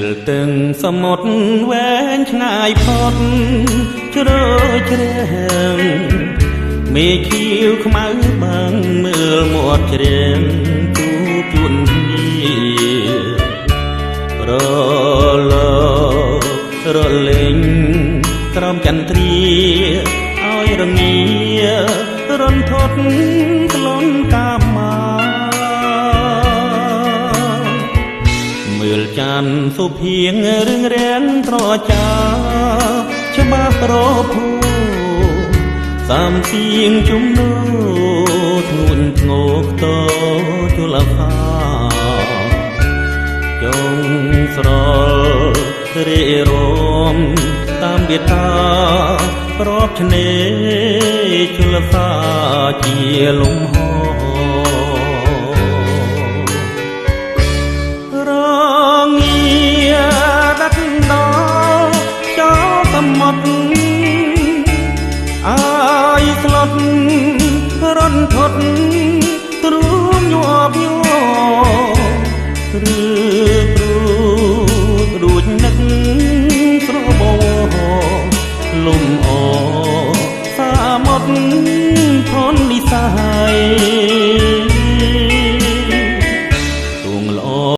លទឹងសមុទ្រវែងឆ្ងាយផុតជ្រៅជ្រៅមេឃាវខ្មៅបាំងមើលមាត់ជ្រាំងទូជួនគ្នារលរលេងក្រោមចន្ទ្រាឲ្យរងារន្ធត់ក្លន់កាមាមើលច័ន្ទសុភៀងរឿងរាំងត្រចាច្បាស់ប្រភូសាមសៀងជុំនោធ្ងន់ធ្ងរតជលផាចងស្រលរីរមតាមវាតាប្របឆ្នេរជលផាជាលំហរងាដាត់ដល់ចោលសមុទ្រអាយស្លុតរន្ធត់ទ្រូងញាប់ញ័រឬព្រួចនឹកស្របោលំអសាមុទ្រធននិស័យ